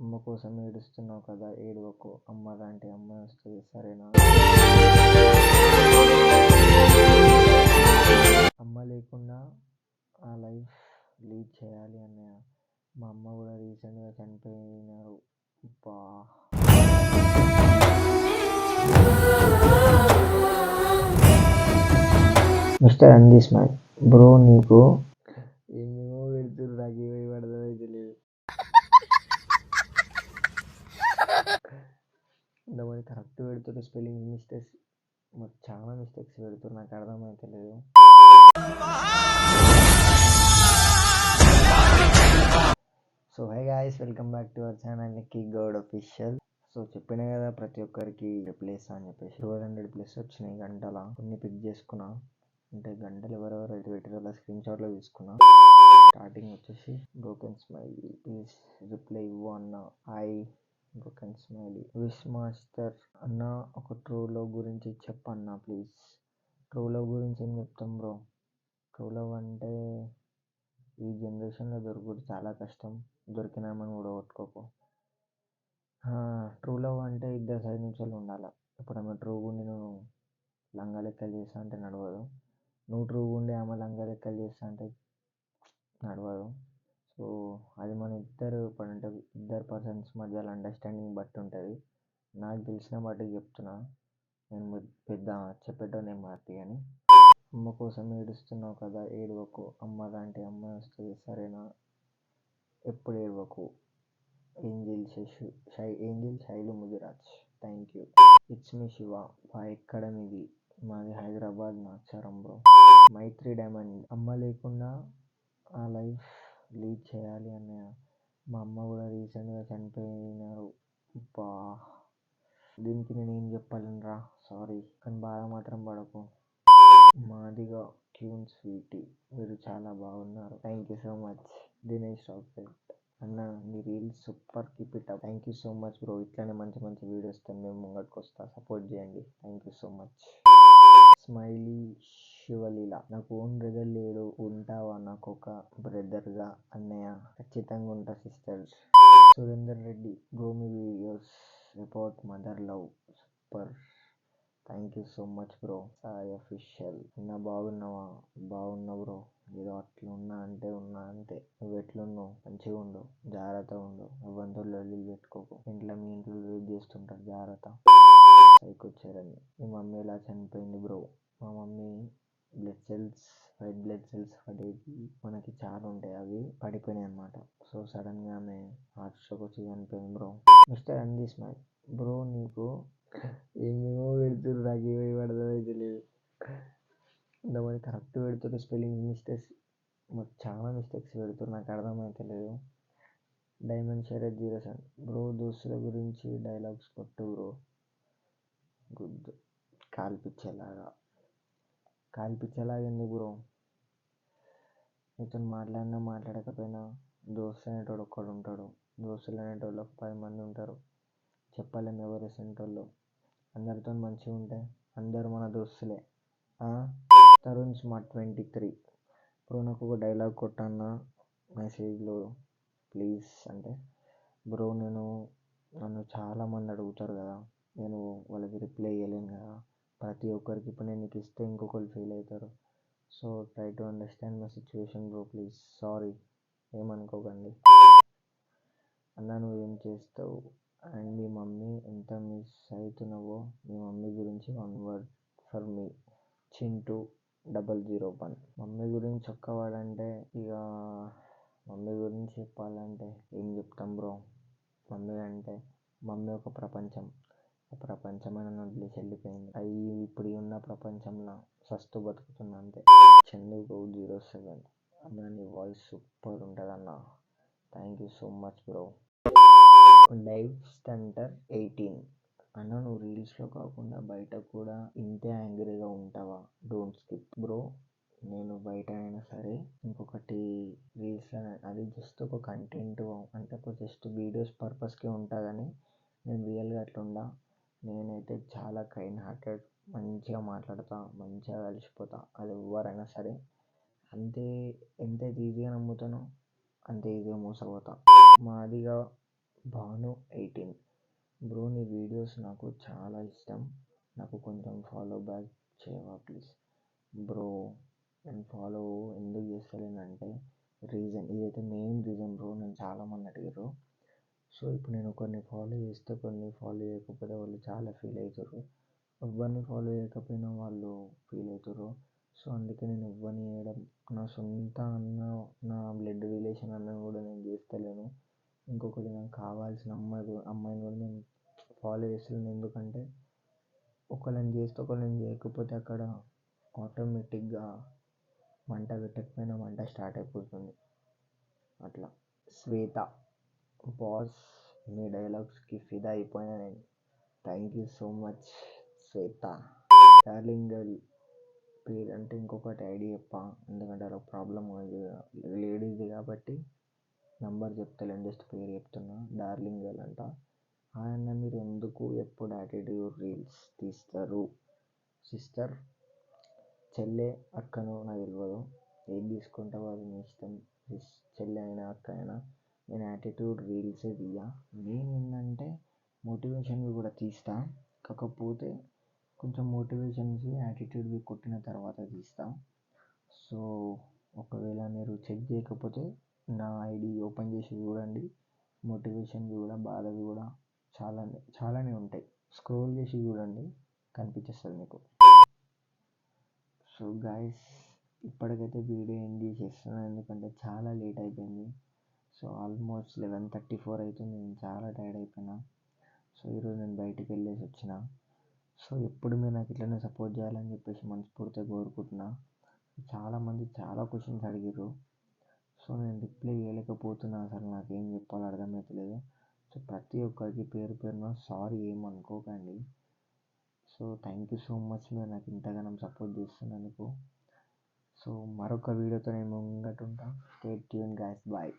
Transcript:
అమ్మ కోసం ఏడుస్తున్నావు కదా, ఏడవకు. అమ్మ లాంటి అమ్మ వస్తుంది, సరేనా? అమ్మ లేకుండా ఆ లైఫ్ లీడ్ చేయాలి అన్నయ్య. మా అమ్మ కూడా రీసెంట్గా చనిపోయినారు. అబ్బా, మిస్టర్ అంది స్మైల్. బ్రో నీకు ఏమేమో పెడుతురు, నాకు ఏమేమి అర్థమైతే లేదు. ఇంతమంది కరెక్ట్ పెడుతున్నారు, స్పెల్లింగ్ మిస్టేక్స్ చాలా మిస్టేక్స్ పెడుతున్నారు, నాకు అర్థమైతే లేదు. So high guys, welcome back to our channel Nikki Goud official. So చెప్పినా కదా ప్రతి ఒక్కరికి ప్లేస్ అని చెప్పేసి 1200 ప్లస్ వచ్చినాయి గంటల. కొన్ని పిక్ చేసుకున్నా, అంటే గంటలు ఎవరెవరు అయితే పెట్టారో అలా స్క్రీన్ షాట్లో తీసుకున్నా. స్టార్టింగ్ వచ్చేసి బ్రోకెన్ స్మైలీ, ప్లీజ్ రిప్లై ఇవ్వు అన్న. Hi broken smiley. Wish master అన్న, ఒక ట్రూ లవ్ గురించి చెప్పన్నా ప్లీజ్. ట్రూ లవ్ గురించి ఏం చెప్తాం బ్రో? ట్రూ లవ్ అంటే ఈ జనరేషన్లో దొరుకుడు చాలా కష్టం. దొరికినామని కూడా కొట్టుకోకు. ట్రూ లవ్ అంటే ఇద్దరు సైడ్ నుంచి ఉండాలి. ఇప్పుడు ఆమె ట్రూగా ఉండి నువ్వు లంగా లెక్కలు చేస్తా అంటే నడవదు. నువ్వు ట్రూగా ఉండి ఆమె లంగా లెక్కలు చేస్తా అంటే నడవదు. సో అది మన ఇద్దరు పర్సన్స్ మధ్యలో అండర్స్టాండింగ్ బట్టి ఉంటుంది. నాకు తెలిసిన వాటికి చెప్తున్నా, నేను పెద్ద చెప్పేటోనే మార్తి కానీ. అమ్మ కోసం ఏడుస్తున్నావు కదా, ఏడవకు. అమ్మ లాంటి అమ్మ వస్తుంది, సరేనా? ఎప్పుడు ఏడవకు. Angel Shailu Mudiraj, thank you. It's me Shiva. ఎక్కడ మీది? మాది హైదరాబాద్ నాచారం బ్రో. మైత్రి డైమండ్. అమ్మ లేకుండా ఆ లైఫ్ లీడ్ చేయాలి అన్నయ్య. మా అమ్మ కూడా రీసెంట్గా చనిపోయినారు. అబ్బా, దీనికి నేను ఏం చెప్పాలనరా, సారీ. కానీ బాధ మాత్రం పడకు. మాదిగా క్యూన్ స్వీటీ, మీరు చాలా బాగున్నారు. Thank you so much. Dinesh Rocket అన్న, నీ reels super, keep it up. Thank you so much bro. ఇట్లానే మంచి మంచి వీడియోస్తో మేము ముంగట్కి వస్తా, సపోర్ట్ చేయండి. Thank you so much. Smiley Sivaleela. నాకు ఓన్ బ్రదర్ లేడు, ఉంటావా నాకు ఒక బ్రదర్గా? అన్నయ్య ఖచ్చితంగా ఉంటా sisters. Surender Reddy, bro me videos about mother love super, thank you so much bro. Sai official అన్న, బాగున్నావా? బాగున్నా బ్రో. ఏదో అట్లా ఉన్నా అంతే. నువ్వు ఎట్లున్నావు? మంచిగా ఉండు, జాగ్రత్తగా ఉండు. ఎవరితో లొల్లిలు పెట్టుకోకు. మీ ఇంట్లో వెయిట్ చేస్తుంటారు, జాగ్రత్త. సైకొచ్చారని. మీ మమ్మీ ఎలా చనిపోయింది బ్రో? మా మమ్మీ వైట్ బ్లడ్ సెల్స్ పడేవి మనకి చాలా ఉంటాయి, అవి పడిపోయినాయి అనమాట. సో సడన్గా ఆమె హార్ట్ స్ట్రోక్ వచ్చి చనిపోయింది బ్రో. మిస్టర్ అంది స్మైల్. బ్రో నీకు ఏమేమో పెడుతురు, నాకు ఏమేమి అర్థమైతే లేదు. ఇంతమంది కరెక్ట్ పెడుతున్నారు, స్పెల్లింగ్ మిస్టేక్స్ చాలా మిస్టేక్స్ పెడుతున్నారు, నాకు అర్థమైతే లేదు. డైమండ్ షరత్ 07. బ్రో దోస్తుల గురించి డైలాగ్స్ కొట్టు బ్రో. గుడ్. కాల్పిచ్చేలాగా ఎందుకు బ్రో? నీతో మాట్లాడకపోయినా దోస్తు అనేటోడు ఒక్కడు ఉంటాడు. దోస్తులు అనేటోళ్ళు 10 మంది ఉంటారు, చెప్పలేం ఎవరు సెంటర్లో. అందరితో మంచిగా ఉంటే అందరూ మన దోస్తులే. తరుణ్ స్మార్ట్ 23. బ్రో నాకు ఒక డైలాగ్ కొట్టన్నా మెసేజ్లో ప్లీజ్ అంటే. బ్రో నన్ను చాలామంది అడుగుతారు కదా, నేను వాళ్ళకి రిప్లై ఇవ్వలేను కదా. ప్రతి ఒక్కరికి ఇప్పుడు నేను నీకు ఇస్తే ఇంకొకరు ఫీల్ అవుతారు. So try to understand my situation bro, please. Sorry, ఏమనుకోకండి అన్న. నువ్వేం చేస్తావు అండ్ మీ మమ్మీ ఎంత మిస్ అవుతున్నావో? మీ మమ్మీ గురించి 1 word for me. Chintu 001. Mummy గురించి ఒక్కవాడంటే ఇక మమ్మీ గురించి చెప్పాలంటే ఏం చెప్తాం బ్రో? మమ్మీ ఒక ప్రపంచం. ఆ ప్రపంచమైన వదిలేసి వెళ్ళిపోయింది. అది ఇప్పుడు ఉన్న ప్రపంచంలో సస్తు బతుకుతున్నా అంతే. చందు గౌడ్ 07. అన్న నీ వాయిస్ సూపర్ ఉంటుంది అన్న, thank you so much bro. Live stunter 18. అన్న నువ్వు రీల్స్లో కాకుండా బయట కూడా ఇంతే యాంగ్రీగా ఉంటావా? Don't skip bro. నేను బయట అయినా సరే, ఇంకొకటి రీల్స్లో, అది జస్ట్ ఒక కంటెంట్, అంటే ఒక జస్ట్ వీడియోస్ పర్పస్కే ఉంటా కానీ నేను రియల్గా అట్లా ఉండా. నేనైతే చాలా కైండ్ హార్టెడ్, మంచిగా మాట్లాడతా, మంచిగా కలిసిపోతా. అది ఎవరైనా సరే ఎంత ఈజీగా నమ్ముతానో అంతే ఈజీగా మోసపోతా. మాదిగా భాను 18 బ్రో నీ వీడియోస్ నాకు చాలా ఇష్టం, నాకు కొంచెం ఫాలో బ్యాక్ చేయవా ప్లీజ్. బ్రో నేను ఫాలో ఎందుకు చేస్తలేనంటే ఇదైతే మెయిన్ రీజన్ బ్రో. నన్ను చాలామంది అడిగారు. సో ఇప్పుడు నేను కొన్ని ఫాలో చేస్తే కొన్ని ఫాలో చేయకపోతే వాళ్ళు చాలా ఫీల్ అవుతారు. ఎవరిని ఫాలో చేయకపోయినా వాళ్ళు ఫీల్ అవుతారు. సో అందుకే నేను ఎవరిని చేయడం, నా సొంత అన్న, నా బ్లడ్ రిలేషన్ అన్నని కూడా నేను చేస్తలేను. ఇంకొకటి నాకు కావాల్సిన అమ్మాయిని కూడా నేను ఫాలో చేస్తలేను. ఎందుకంటే ఒకళ్ళని చేస్తే ఒకళ్ళని చేయకపోతే అక్కడ ఆటోమేటిక్గా మంట పెట్టకపోయినా మంట స్టార్ట్ అయిపోతుంది. అట్లా శ్వేత బాస్ మీ డైలాగ్స్కి ఫిదా అయిపోయినా నేను. Thank you so much Shweta. Darling girl పేరు అంటే ఇంకొకటి ఐడి చెప్పా, ఎందుకంటే అలా ప్రాబ్లం లేడీస్ది కాబట్టి నంబర్ చెప్తలేను, జస్ట్ పేరు చెప్తున్నా. డార్లింగ్ గర్ల్ అంట. ఆయన మీరు ఎందుకు ఎప్పుడు యాటిట్యూడ్ రీల్స్ తీస్తారు? సిస్టర్, చెల్లె, అక్కనో నాకు తెలియదు, ఏది తీసుకుంటావో అది మీ ఇష్టం. చెల్లె అయినా అక్క అయినా నేను యాటిట్యూడ్ రీల్సే తీయ. నేను ఏంటంటే మోటివేషన్వి కూడా తీస్తా, కాకపోతే కొంచెం మోటివేషన్స్వి యాటిట్యూడ్వి కొట్టిన తర్వాత తీస్తా. సో ఒకవేళ మీరు చెక్ చేయకపోతే నా ఐడి ఓపెన్ చేసి చూడండి. మోటివేషన్వి కూడా బాధవి కూడా చాలానే ఉంటాయి. స్క్రోల్ చేసి చూడండి, కనిపించేస్తుంది మీకు. సో గైస్ ఇప్పటికైతే వీడియో ఎండ్ చేసేస్తున్నాను, ఎందుకంటే చాలా లేట్ అయిపోయింది. సో ఆల్మోస్ట్ 11:34 అవుతుంది. నేను చాలా టైర్డ్ అయిపోయినా. సో ఈరోజు నేను బయటికి వెళ్ళేసి వచ్చిన. సో ఎప్పుడు మీరు నాకు ఇట్లనే సపోర్ట్ చేయాలని చెప్పేసి మనస్ఫూర్తిగా కోరుకుంటున్నా. చాలామంది చాలా క్వశ్చన్స్ అడిగారు. సో నేను రిప్లై చేయలేకపోతున్నా, అసలు నాకేం చెప్పాలో అర్థమవుతలేదు. సో ప్రతి ఒక్కరికి పేరు పేరున సారీ, ఏమనుకోకండి. So thank you so much మీరు నాకు ఇంతగానం సపోర్ట్ చేస్తున్నందుకు. సో మరొక వీడియోతో నేను ముంగట ఉంటా. Stay tune guys, bye.